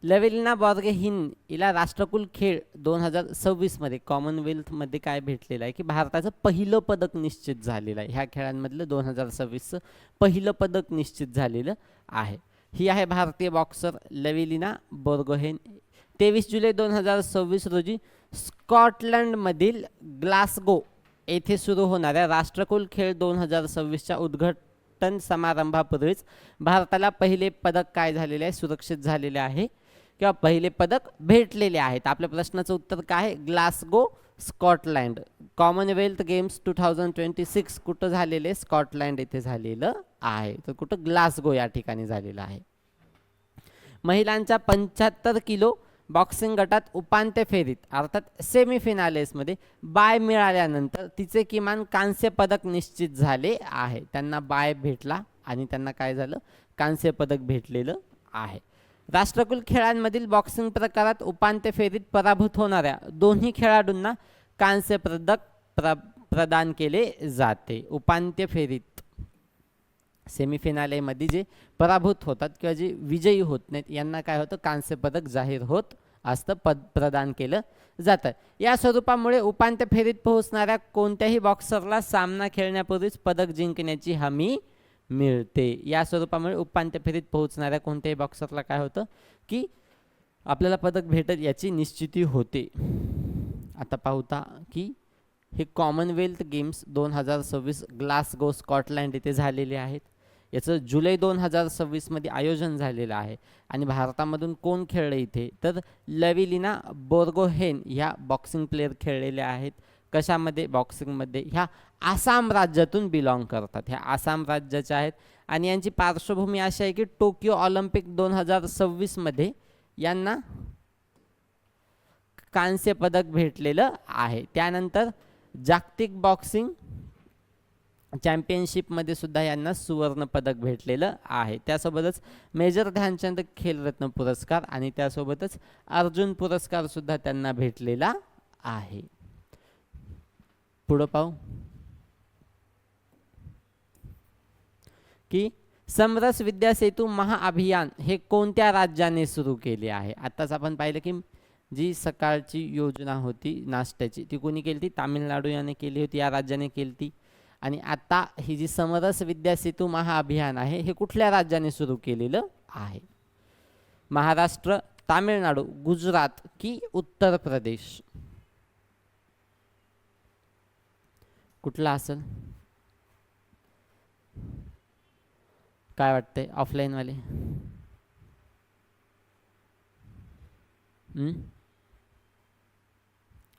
लवेलिना बोर्गोहेन हिला राष्ट्रकुल खेळ 2026 मध्ये कॉमनवेल्थमध्ये काय भेटलेलं आहे की भारताचं पहिलं पदक निश्चित झालेलं आहे. ह्या खेळांमधलं 2026चं पहिलं पदक निश्चित झालेलं आहे. ही आहे भारतीय बॉक्सर लवेलिना बोर्गोहेन. 23 जुलै 2026 रोजी स्कॉटलंडमधील ग्लासगो येथे सुरू होणाऱ्या राष्ट्रकुल खेळ 2026च्या उद्घाटन समारंभापूर्वीच भारताला पहिले पदक काय झालेले आहे, सुरक्षित झालेले आहे किंवा पहिले पदक भेटलेले आहेत. आपल्या प्रश्नाचं उत्तर काय आहे? Glasgow, Scotland. कॉमनवेल्थ गेम्स 2026 कुठं झालेले? स्कॉटलँड येथे झालेलं आहे. तर कुठं? ग्लासगो या ठिकाणी झालेलं आहे. महिलांच्या 75 किलो बॉक्सिंग गटात उपांत्य फेरीत अर्थात सेमीफिनालेसमध्ये बाय मिळाल्यानंतर तिचे किमान कांस्य पदक निश्चित झाले आहे. त्यांना बाय भेटला आणि त्यांना काय झालं? कांस्य पदक भेटलेलं आहे. राष्ट्रकुल खेळांमधील बॉक्सिंग प्रकारात उपांत्य फेरीत पराभूत होणाऱ्या दोन्ही खेळाडूंना कांस्य पदक प्रदान केले जाते. उपांत्य फेरीत सेमीफिनालेमध्ये जे पराभूत होतात किंवा जे विजयी होत नाहीत यांना काय होतं? कांस्य पदक जाहीर होत असतं, प्रदान केलं जातं. या स्वरूपामुळे उपांत्य फेरीत पोहोचणाऱ्या कोणत्याही बॉक्सरला सामना खेळण्यापूर्वीच पदक जिंकण्याची हमी मिळते. या स्वरूपामुळे उपांत्य फेरीत पोहोचणाऱ्या कोणत्याही बॉक्सरला काय होतं की आपल्याला पदक भेटत याची निश्चिती होते. आता पाहूता की हे कॉमनवेल्थ गेम्स 2026 ग्लासगो स्कॉटलँड येथे झालेले आहेत. याचं जुलै 2026 मध्ये आयोजन झालेलं आहे. आणि भारतामधून कोण खेळले इथे तर लवेलिना बोर्गोहेन ह्या बॉक्सिंग प्लेयर खेळलेल्या आहेत. कशामध्ये? बॉक्सिंगमध्ये. ह्या आसाम राज्यातून बिलॉंग करतात. ह्या आसाम राज्याच्या आहेत आणि यांची पार्श्वभूमी अशी आहे की टोकियो ऑलिम्पिक 2026 मध्ये यांना कांस्य पदक भेटलेलं आहे. त्यानंतर जागतिक बॉक्सिंग चॅम्पियनशिपमध्ये सुद्धा यांना सुवर्ण पदक भेटलेलं आहे. त्यासोबतच मेजर ध्यानचंद खेलरत्न पुरस्कार आणि त्यासोबतच अर्जुन पुरस्कार सुद्धा त्यांना भेटलेला आहे. पुढं पाहू की समरस विद्या सेतू महाअभियान हे कोणत्या राज्याने सुरू केले आहे? आताच आपण पाहिलं की जी सकाळची योजना होती नाश्त्याची ती कोणी केली? ती तामिळनाडू याने केली होती, या राज्याने केली ती. आणि आता ही जी समरस विद्या सेतू महाअभियान आहे हे कुठल्या राज्याने सुरू केलेलं आहे? महाराष्ट्र, तामिळनाडू, गुजरात की उत्तर प्रदेश? कुठला असेल? काय वाटतंय ऑफलाईन वाले?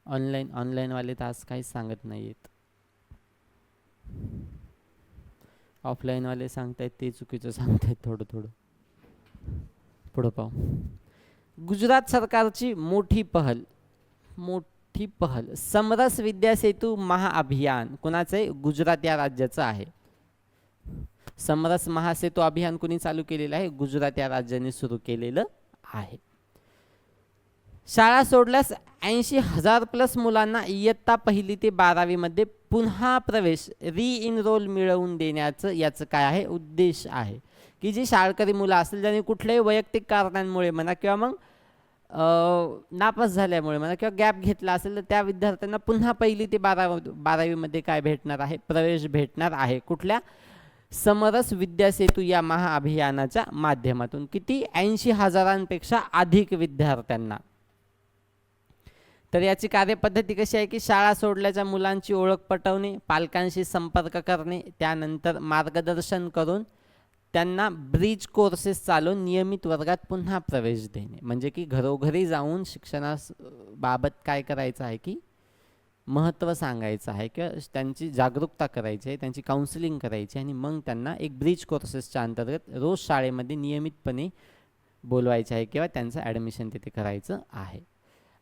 ऑनलाईन वाले तर आज काहीच सांगत नाहीत. ऑफलाईन वाले सांगतायत ते चुकीचं सांगतायत थोडं. पुढं पाहू. गुजरात सरकारची मोठी पहल समरस विद्या सेतू महाअभियान कुणाचं आहे? गुजरात या राज्याचं आहे. समरस महासेतू अभियान कुणी चालू केलेलं आहे? गुजरात या राज्याने सुरू केलेलं आहे. शाळा सोडल्यास 80,000 प्लस मुलांना इयत्ता 1ली ते 12वी मध्ये पुन्हा प्रवेश रिइनरोल मिळवून देण्याचं याचं काय आहे? उद्देश आहे. की जी शाळकरी मुलं असतील ज्यांनी कुठल्याही वैयक्तिक कारणांमुळे म्हणा किंवा मग नापास झाल्यामुळे म्हणा किंवा गॅप घेतला असेल तर त्या विद्यार्थ्यांना पुन्हा 1ली ते 12वी मध्ये काय भेटणार आहे? प्रवेश भेटणार आहे. कुठल्या? समरस विद्या सेतू या महाअभियानाच्या माध्यमातून. किती? 80,000पेक्षा अधिक विद्यार्थ्यांना. तर याची कार्यपद्धती कशी आहे की शाळा सोडल्याच्या मुलांची ओळख पटवणे, पालकांशी संपर्क करणे, त्यानंतर मार्गदर्शन करून त्यांना ब्रिज कोर्सेस चालवून नियमित वर्गात पुन्हा प्रवेश देणे, म्हणजे की घरोघरी जाऊन शिक्षणास बाबत काय करायचं आहे की महत्त्व सांगायचं आहे किंवा त्यांची जागरूकता करायची आहे, त्यांची काउन्सिलिंग करायची आणि मग त्यांना एक ब्रिज कोर्सेसच्या अंतर्गत रोज शाळेमध्ये नियमितपणे बोलवायचे आहे किंवा त्यांचं ॲडमिशन तिथे करायचं आहे.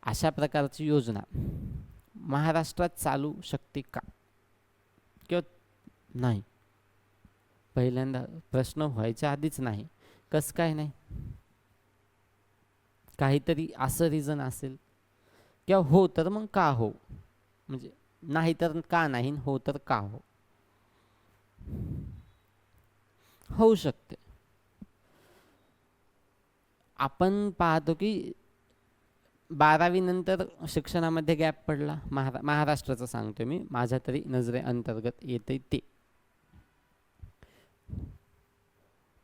अशा प्रकारची योजना महाराष्ट्रात चालू शकते का किंवा नाही? पहिल्यांदा प्रश्न व्हायच्या आधीच नाही, कसं काय नाही? काहीतरी असं रिझन असेल किंवा हो तर मग का हो, म्हणजे नाही तर का नाही, हो तर का हो. होऊ शकते. आपण पाहतो की 12वी नंतर शिक्षणामध्ये गॅप पडला. महाराष्ट्राचं सांगतो मी, माझ्या तरी नजरे अंतर्गत येते ते.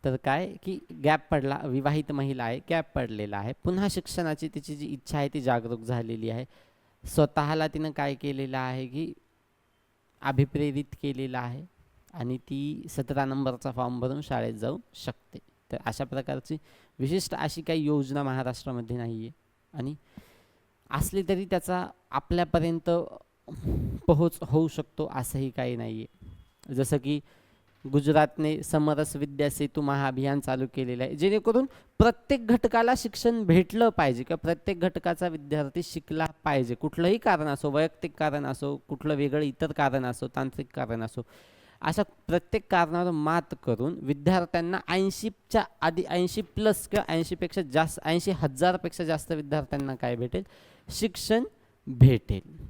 तर काय की गॅप पडला, विवाहित महिला आहे, गॅप पडलेला आहे. पुन्हा शिक्षणाची तिची जी इच्छा आहे ती जागरूक झालेली आहे. स्वतःला तिनं काय केलेलं आहे की अभिप्रेरित केलेलं आहे आणि ती 17 नंबरचा फॉर्म भरून शाळेत जाऊ शकते. तर अशा प्रकारची विशिष्ट अशी काही योजना महाराष्ट्रामध्ये नाही आहे आणि असली तरी त्याचा आपल्यापर्यंत पोहोच होऊ शकतो असंही काही नाही आहे. जसं की गुजरातने समरस विद्या सेतू महाअभियान चालू केलेलं आहे, जेणेकरून प्रत्येक घटकाला शिक्षण भेटलं पाहिजे किंवा प्रत्येक घटकाचा विद्यार्थी शिकला पाहिजे. कुठलंही कारण असो, वैयक्तिक कारण असो, कुठलं वेगळं इतर कारण असो, तांत्रिक कारण असो, अशा प्रत्येक कारणावर मात करून विद्यार्थ्यांना 80च्या आधी 80+ किंवा 80पेक्षा जास्त 80,000पेक्षा जास्त विद्यार्थ्यांना काय भेटेल? शिक्षण भेटेल.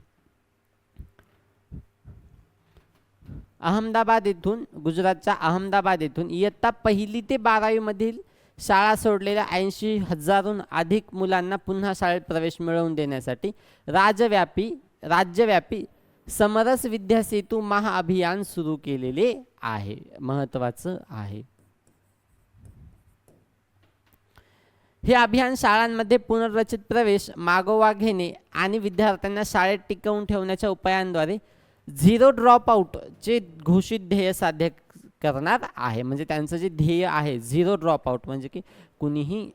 अहमदाबाद येथून, गुजरातच्या अहमदाबाद येथून इयत्ता 1ली ते 12वी मधील शाळा सोडलेल्या 80,000हून अधिक मुलांना पुन्हा शाळेत प्रवेश मिळवून देण्यासाठी राज्यव्यापी समरस विद्या सेतू महाअभियान सुरू केलेले आहे. महत्त्वाचं आहे. हे अभियान शाळांमध्ये पुनर्रचित प्रवेश, मागोवा घेणे आणि विद्यार्थ्यांना शाळेत टिकवून ठेवण्याच्या उपायांद्वारे 0 ड्रॉप आउटचे घोषित ध्येय साध्य करणार आहे. म्हणजे त्यांचं जे ध्येय आहे 0 ड्रॉप आउट, म्हणजे की कुणीही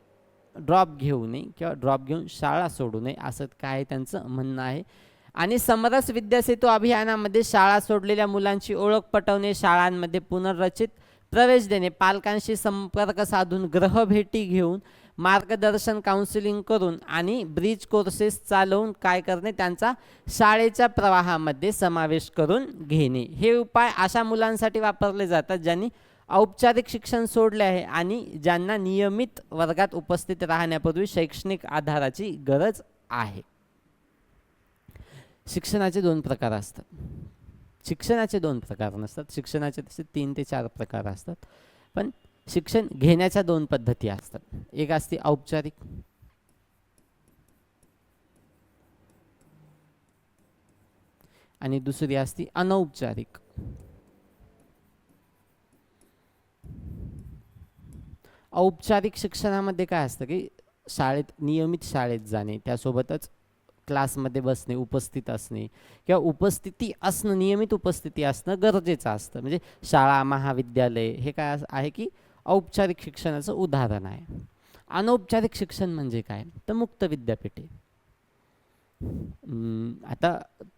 ड्रॉप घेऊ नये किंवा ड्रॉप घेऊन शाळा सोडू नये असं काय त्यांचं म्हणणं आहे. आणि समरस विद्या सेतू अभियानामध्ये शाळा सोडलेल्या मुलांची ओळख पटवणे, शाळांमध्ये पुनर्रचित प्रवेश देणे, पालकांशी संपर्क साधून ग्रहभेटी घेऊन मार्गदर्शन, काउन्सिलिंग करून आणि ब्रिज कोर्सेस चालवून काय करणे, त्यांचा शाळेच्या प्रवाहामध्ये समावेश करून घेणे. हे उपाय अशा मुलांसाठी वापरले जातात ज्यांनी औपचारिक शिक्षण सोडले आहे आणि ज्यांना नियमित वर्गात उपस्थित राहण्यापूर्वी शैक्षणिक आधाराची गरज आहे. शिक्षणाचे 2 प्रकार असतात. शिक्षणाचे 2 प्रकार नसतात. शिक्षणाचे तसे 3 ते 4 प्रकार असतात. पण शिक्षण घेण्याच्या 2 पद्धती असतात. एक असते औपचारिक आणि दुसरी असते अनौपचारिक. औपचारिक शिक्षणामध्ये काय असतं की नियमित शाळेत जाणे, त्यासोबतच क्लासमध्ये बसणे, उपस्थित असणे किंवा उपस्थिती असणं, नियमित उपस्थिती असणं गरजेचं असतं. म्हणजे शाळा, महाविद्यालय हे काय आहे की औपचारिक शिक्षणाचं उदाहरण आहे. अनौपचारिक शिक्षण म्हणजे काय तर मुक्त विद्यापीठे. आता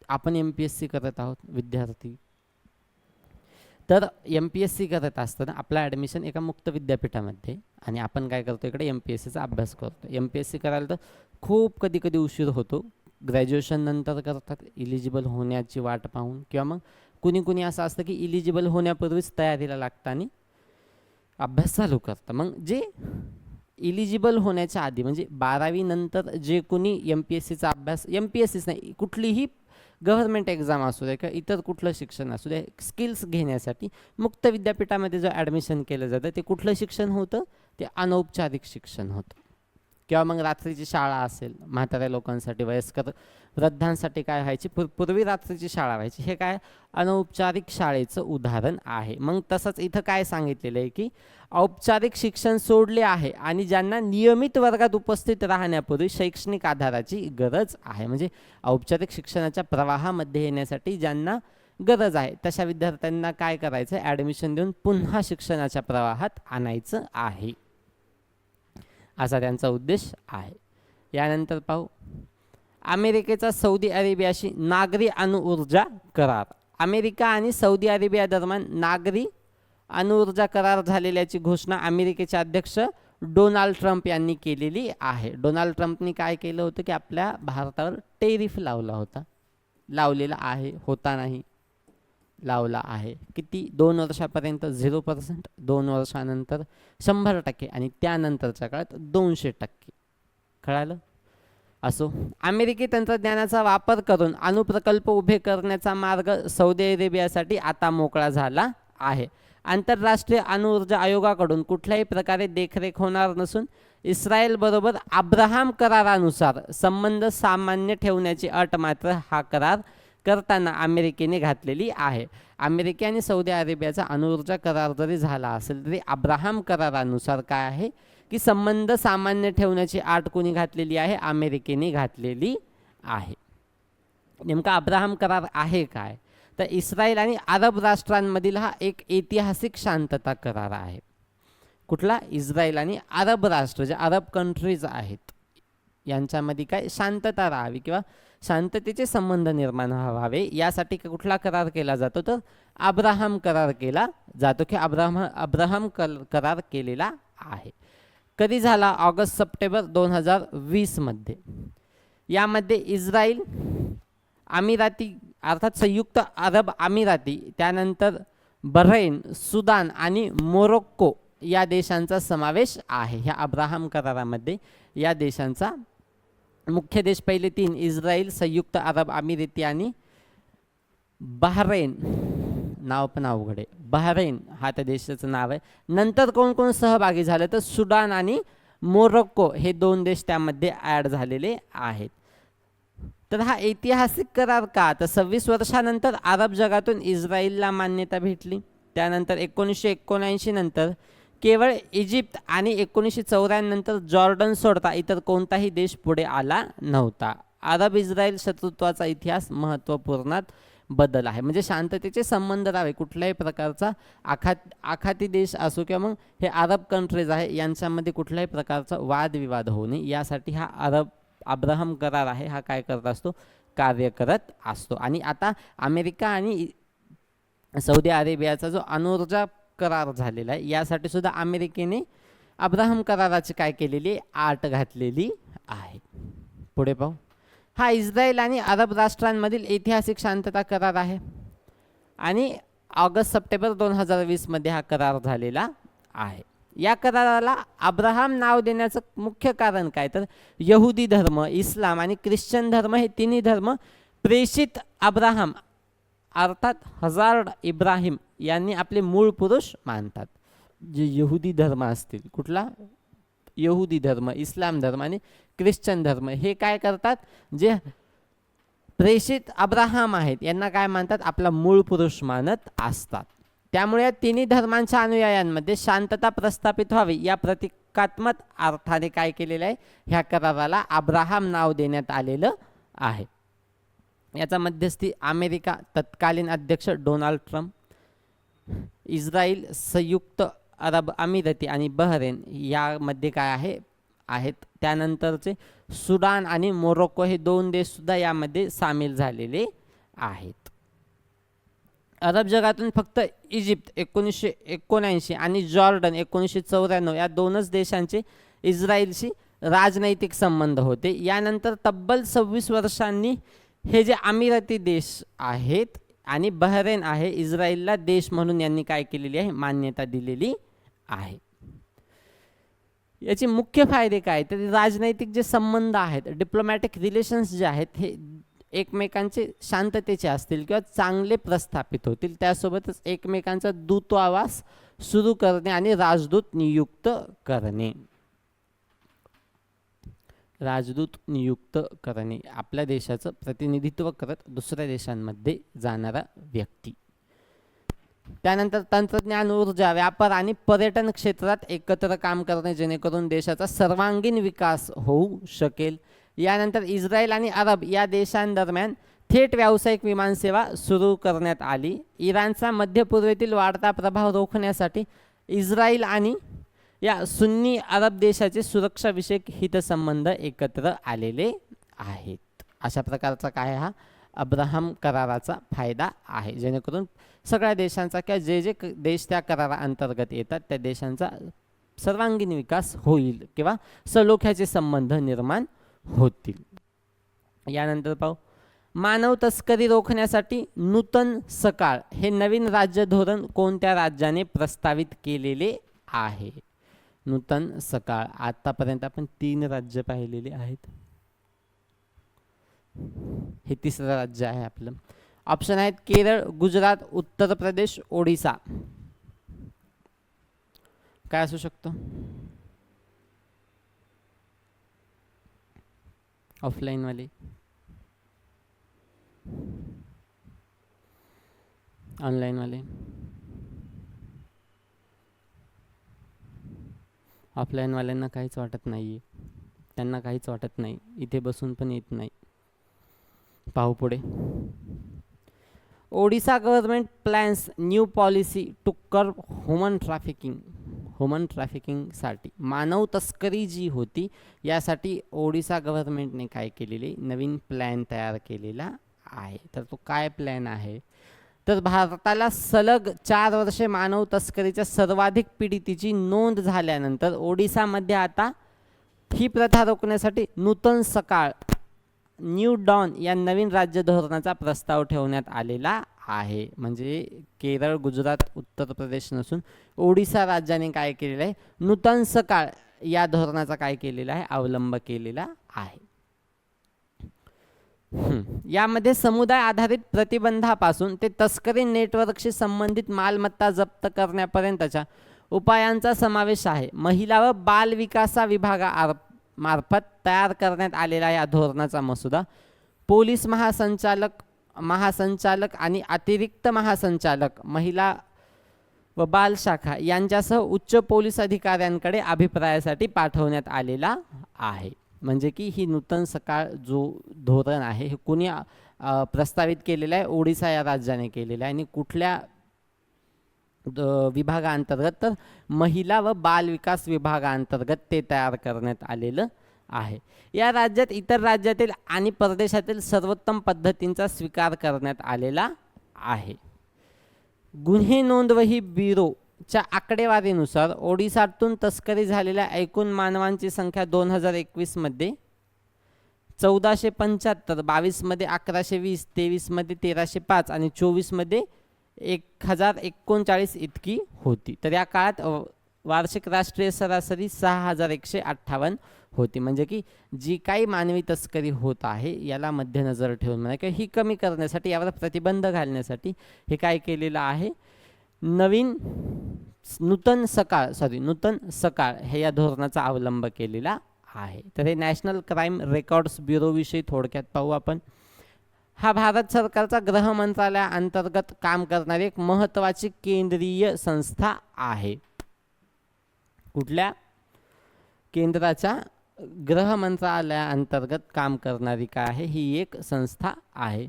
आपण MPSC करत आहोत विद्यार्थी, तर MPSC करत असताना आपलं ॲडमिशन एका मुक्त विद्यापीठामध्ये आणि आपण काय करतो इकडे MPSCचा अभ्यास करतो. MPSC करायला तर खूप कधी उशीर होतो. ग्रॅज्युएशन नंतर करतात इलिजिबल होण्याची वाट पाहून, किंवा मग कुणी असं असतं की इलिजिबल होण्यापूर्वीच तयारीला लागतं आणि अभ्यास चालू करतं. मग जे इलिजिबल होण्याच्या आधी म्हणजे 12वी नंतर जे कोणी MPSCचा अभ्यास, MPSCच नाही कुठलीही गव्हर्नमेंट एक्झाम असू दे किंवा इतर कुठलं शिक्षण असू दे, स्किल्स घेण्यासाठी मुक्त विद्यापीठामध्ये जो ॲडमिशन केलं जातं ते कुठलं शिक्षण होतं, ते अनौपचारिक शिक्षण होतं. किंवा मग रात्रीची शाळा असेल म्हाताऱ्या लोकांसाठी, वयस्कर वृद्धांसाठी काय व्हायची, पूर्वी रात्रीची शाळा व्हायची. हे काय अनौपचारिक शाळेचं उदाहरण आहे. मग तसंच इथं काय सांगितलेलं आहे की औपचारिक शिक्षण सोडले आहे आणि ज्यांना नियमित वर्गात उपस्थित राहण्यापूर्वी शैक्षणिक आधाराची गरज आहे. म्हणजे औपचारिक शिक्षणाच्या प्रवाहामध्ये येण्यासाठी ज्यांना गरज आहे तशा विद्यार्थ्यांना काय करायचं, ॲडमिशन देऊन पुन्हा शिक्षणाच्या प्रवाहात आणायचं आहे, असा त्यांचा उद्देश आहे. यानंतर पाहू अमेरिकेचा सौदी अरेबियाशी नागरी अणुऊर्जा करार. अमेरिका आणि सौदी अरेबिया दरम्यान नागरी अणुऊर्जा करार झालेल्याची घोषणा अमेरिकेचे अध्यक्ष डोनाल्ड ट्रम्प यांनी केलेली आहे. डोनाल्ड ट्रम्पनी काय केलं होतं की आपल्या भारतावर टेरिफ लावलेला आहे, होता नाही, लावला आहे. किती? 2 वर्षापर्यंत 0%, 2 वर्षानंतर 100% आणि त्यानंतरच्या काळात 200%. कळालं? असो, अमेरिकी तंत्रज्ञानाचा वापर करून अणुप्रकल्प उभे करण्याचा मार्ग सौदी अरेबियासाठी आता मोकळा झाला आहे. आंतरराष्ट्रीय अणुऊर्जा आयोगाकडून कुठल्याही प्रकारे देखरेख होणार नसून इस्रायल बरोबर अब्राहम करारानुसार संबंध सामान्य ठेवण्याची अट मात्र हा करार करताना अमेरिकेने घातलेली आहे. अमेरिका आणि सौदी अरेबियाचा अणुऊर्जा करार जरी झाला असेल तरी अब्राहम करारानुसार काय आहे की संबंध सामान्य ठेवण्याची अट कोणी घातलेली आहे? अमेरिकेने घातलेली आहे. नेमका अब्राहम करार आहे काय? तर इस्रायल आणि अरब राष्ट्रांमधील हा एक ऐतिहासिक शांतता करार आहे. कुठला? इस्रायल आणि अरब राष्ट्र, जे अरब कंट्रीज आहेत यांच्यामध्ये काय शांतता राहावी किंवा शांततेचे संबंध निर्माण व्हावे यासाठी कुठला करार केला जातो? तर अब्राहम करार केला जातो की अब्राहम करार केलेला आहे. कधी झाला? ऑगस्ट-सप्टेंबर 2020 मध्ये. यामध्ये इस्रायल, अमिराती अर्थात संयुक्त अरब अमिराती, त्यानंतर बहरैन, सुदान आणि मोरोक्को या देशांचा समावेश आहे. ह्या अब्राहम करारामध्ये या देशांचा मुख्य देश पहिले 3 इस्रायल, संयुक्त अरब अमिराती आणि बहरैन. नाव पण अवघड आहे. बहरैन हा त्या देशाचं नाव आहे. नंतर कोण कोण सहभागी झालं? तर सुदान आणि मोरोक्को हे 2 देश त्यामध्ये ॲड झालेले आहेत. तर हा ऐतिहासिक करार का? तर 26 वर्षानंतर अरब जगातून इस्रायलला मान्यता भेटली. त्यानंतर 1979 नंतर केवळ इजिप्त आणि 1994 नंतर जॉर्डन सोडता इतर कोणताही देश पुढे आला नव्हता. अरब इस्रायल शत्रुत्वाचा इतिहास महत्त्वपूर्ण बदल आहे. म्हणजे शांततेचे संबंध राहावे, कुठल्याही प्रकारचा आखाती देश असो किंवा मग हे अरब कंट्रीज आहे यांच्यामध्ये कुठल्याही प्रकारचा वादविवाद होऊ नये यासाठी हा अब्राहम करार आहे, हा काय करत असतो? कार्य करत असतो. आणि आता अमेरिका आणि सौदी अरेबियाचा जो अणुऊर्जा करार झालेला आहे यासाठी सुद्धा अमेरिकेने अब्राहम कराराची काय केलेली आहे? आट घातलेली आहे. पुढे पाहू. हा इस्रायल आणि अरब राष्ट्रांमधील ऐतिहासिक शांतता करार आहे आणि ऑगस्ट-सप्टेंबर 2020 मध्ये हा करार झालेला आहे. या कराराला अब्राहम नाव देण्याचं मुख्य कारण काय? तर यहुदी धर्म, इस्लाम आणि ख्रिश्चन धर्म हे तिन्ही धर्म प्रेषित अब्राहम अर्थात हजार्ड इब्राहिम यांनी आपले मूळ पुरुष मानतात. जे यहुदी धर्म असतील, कुठला? यहुदी धर्म, इस्लाम धर्म आणि ख्रिश्चन धर्म हे काय करतात? जे प्रेषित अब्राहम आहेत यांना काय मानतात? आपला मूळ पुरुष मानत असतात. त्यामुळे या तिन्ही धर्मांच्या अनुयायांमध्ये शांतता प्रस्थापित व्हावी या प्रतिकात्मक अर्थाने काय केलेलं आहे? ह्या कराराला अब्राहम नाव देण्यात आलेलं आहे. याचा मध्यस्थी अमेरिका तत्कालीन अध्यक्ष डोनाल्ड ट्रम्प, इस्रायल, संयुक्त अरब अमिराती आणि बहरैन यामध्ये काय आहेत. त्यानंतरचे सुदान आणि मोरोक्को हे 2 देश सुद्धा यामध्ये सामील झालेले आहेत. अरब जगातून फक्त इजिप्त 1979 आणि जॉर्डन 1994 या 2च देशांचे इस्रायलशी राजनैतिक संबंध होते. यानंतर तब्बल 26 वर्षांनी हे जे अमिराती देश आहेत आणि बहरैन आहे इस्रायलला देश म्हणून यांनी काय केलेली आहे? मान्यता दिलेली आहे. याचे मुख्य फायदे काय? तर राजनैतिक जे संबंध आहेत, डिप्लोमॅटिक रिलेशन्स जे आहेत हे एकमेकांचे शांततेचे असतील किंवा चांगले प्रस्थापित होतील. त्यासोबतच एकमेकांचा दूतावास सुरू करणे आणि राजदूत नियुक्त करणे, आपल्या देशाचं प्रतिनिधित्व करत दुसऱ्या देशांमध्ये जाणारा व्यक्ती. त्यानंतर तंत्रज्ञान, ऊर्जा, व्यापार आणि पर्यटन क्षेत्रात एकत्र काम करणे जेणेकरून देशाचा सर्वांगीण विकास होऊ शकेल. यानंतर इस्रायल आणि अरब या देशांदरम्यान थेट व्यावसायिक विमानसेवा सुरू करण्यात आली. इराणचा मध्य पूर्वेतील वाढता प्रभाव रोखण्यासाठी इस्रायल आणि या सुन्नी अरब देशाचे सुरक्षाविषयक हितसंबंध एकत्र आलेले आहेत. अशा प्रकारचा काय हा अब्राहम कराराचा फायदा आहे, जेणेकरून सगळ्या देशांचा किंवा जे जे देश त्या कराराअंतर्गत येतात त्या देशांचा सर्वांगीण विकास होईल किंवा सलोख्याचे संबंध निर्माण होतील. यानंतर पाहू, मानव तस्करी रोखण्यासाठी नूतन सकाळ हे नवीन राज्य धोरण कोणत्या राज्याने प्रस्तावित केलेले आहे? नूतन सकाळ आतापर्यंत आपण 3 राज्य पाहिलेले आहेत, हे तिसरं राज्य आहे आपलं. ऑप्शन आहेत केरळ, गुजरात, उत्तर प्रदेश, ओडिसा. काय असू शकतो? ऑफलाईन वाले, ऑनलाईन वाले. ऑफलाईन वाल्यांना काहीच वाटत नाहीये, त्यांना काहीच वाटत नाही, इथे बसून पण येत नाही. पाहू पुढे. Odisha government plans new policy to curb human ट्रॅफिकिंगसाठी मानव तस्करी जी होती यासाठी ओडिशा गव्हर्नमेंटने काय केलेले नवीन प्लॅन तयार केलेला आहे. तर तो काय प्लॅन आहे? तर भारताला सलग 4 वर्षे मानव तस्करीच्या सर्वाधिक पीडितेची नोंद झाल्यानंतर ओडिशामध्ये आता ही प्रथा रोखण्यासाठी नूतन सकाळ न्यू डॉन या नवीन राज्य धोरणाचा प्रस्ताव ठेवण्यात आलेला आहे. म्हणजे केरळ, गुजरात, उत्तर प्रदेश नसून ओडिशा राज्याने काय केलेलं आहे, नूतन सकाळ या धोरणाचा काय केलेला आहे, अवलंब केलेला आहे. यामध्ये समुदाय आधारित प्रतिबंधापासून ते तस्करी नेटवर्कशी संबंधित मालमत्ता जप्त करण्यापर्यंतच्या उपायांचा समावेश आहे. महिला व बाल विकास विभागामार्फत तयार करण्यात आलेला या धोरणाचा मसुदा पोलीस महासंचालक आणि अतिरिक्त महासंचालक महिला व बाल शाखा यांच्यासह उच्च पोलीस अधिकाऱ्यांकडे अभिप्रायासाठी पाठवण्यात आलेला आहे. म्हणजे की ही नूतन सकाळ जो धोरण आहे हे कुणी प्रस्तावित केलेलं आहे? ओडिशा या राज्याने केलेलं आहे. आणि कुठल्या विभागाअंतर्गत? तर महिला व बाल विकास विभागाअंतर्गत ते तयार करण्यात आलेलं आहे. या राज्यात इतर राज्यातील आणि परदेशातील सर्वोत्तम पद्धतींचा स्वीकार करण्यात आलेला आहे. गुन्हे नोंदवही ब्युरोच्या आकडेवारीनुसार ओडिशातून तस्करी झालेल्या एकूण मानवांची संख्या 2021 मध्ये 1475, 22 मध्ये 1120, 23 मध्ये 1305 आणि 24 मध्ये 1039 इतकी होती. तर या काळात वार्षिक राष्ट्रीय सरासरी 6158 होती. म्हणजे की जी काही मानवी तस्करी होत आहे याला मध्यनजर ठेवून म्हणा की ही कमी करण्यासाठी, यावर प्रतिबंध घालण्यासाठी हे काय केलेलं आहे, नूतन सकाळ हे या धोरणाचा अवलंब केलेला आहे. तर हे नॅशनल क्राईम रेकॉर्ड्स ब्युरोविषयी थोडक्यात पाहू आपण. हा भारत सरकारचा गृह मंत्रालयाअंतर्गत काम करणारी एक महत्त्वाची केंद्रीय संस्था आहे. कुठल्या केंद्राच्या? गृह मंत्रालयाअंतर्गत काम करणारी काय आहे, ही एक संस्था आहे.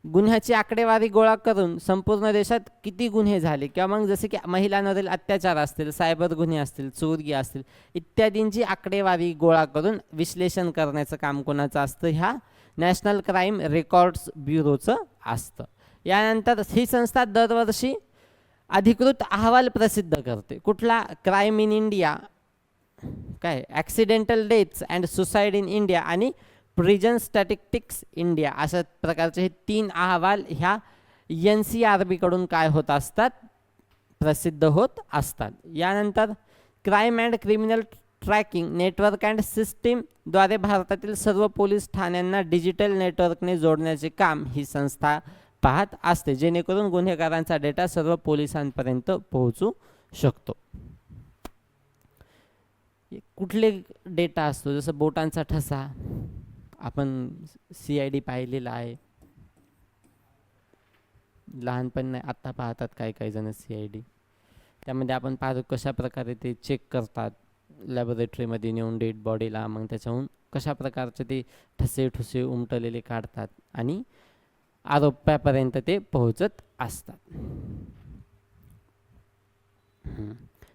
गुन्ह्याची आकडेवारी गोळा करून संपूर्ण देशात किती गुन्हे झाले किंवा मग जसे की महिलांवरील अत्याचार असतील, सायबर गुन्हे असतील, चोरी असतील इत्यादींची आकडेवारी गोळा करून विश्लेषण करण्याचं काम कोणाचं असतं? ह्या नॅशनल क्राईम रेकॉर्ड्स ब्युरोचं असतं. यानंतर ही संस्था दरवर्षी अधिकृत अहवाल प्रसिद्ध करते. कुठला? क्राईम इन इंडिया, काय accidental deaths and suicide in India आणि प्रिजन स्टॅटिस्टिक्स इंडिया, अशा प्रकारचे हे 3 अहवाल ह्या NCRB कडून काय होत असतात, प्रसिद्ध होत असतात. यानंतर crime and criminal tracking network and सिस्टीमद्वारे भारतातील सर्व पोलीस ठाण्यांना डिजिटल नेटवर्कने जोडण्याचे काम ही संस्था पाहत असते, जेणेकरून गुन्हेगारांचा डेटा सर्व पोलिसांपर्यंत पोहोचू शकतो. कुठले डेटा असतो? जसं बोटांचा ठसा, आपण CID पाहिलेला आहे, लहानपण नाही आत्ता पाहतात काही जण CID. त्यामध्ये आपण पाहतो कशा प्रकारे ते चेक करतात लॅबोरेटरीमध्ये नेऊन डेड बॉडीला मग त्याच्याहून कशा प्रकारचे ते ठसे ठुसे उमटलेले काढतात आणि आरोपापर्यंत ते पोहोचत असतात.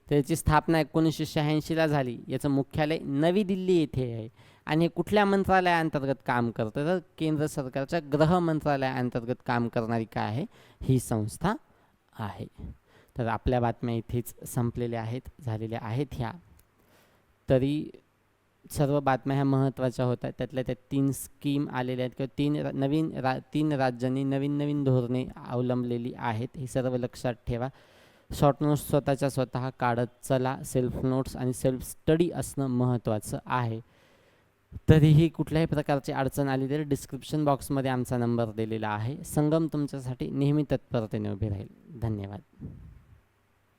त्याची स्थापना 1986ला झाली. याचं मुख्यालय नवी दिल्ली येथे आहे आणि हे कुठल्या मंत्रालयाअंतर्गत काम करतं तर केंद्र सरकारच्या गृह मंत्रालयाअंतर्गत काम करणारी काय आहे ही संस्था आहे. तर आपल्या बातम्या इथेच संपलेल्या आहेत, झालेल्या आहेत ह्या. तरी सर्व बातम्या ह्या महत्त्वाच्या होत्या. त्यातल्या त्या 3 स्कीम आलेल्या आहेत किंवा 3 राज्यांनी नवीन धोरणे अवलंबलेली आहेत. हे सर्व लक्षात ठेवा. शॉर्ट नोट्स स्वतः काढत चला. सेल्फ नोट्स आणि सेल्फ स्टडी असणं महत्त्वाचं आहे. तरीही कुठल्याही प्रकारची अडचण आली तर डिस्क्रिप्शन बॉक्समध्ये आमचा नंबर दिलेला आहे. संगम तुमच्यासाठी नेहमी तत्परतेने उभे राहील. धन्यवाद.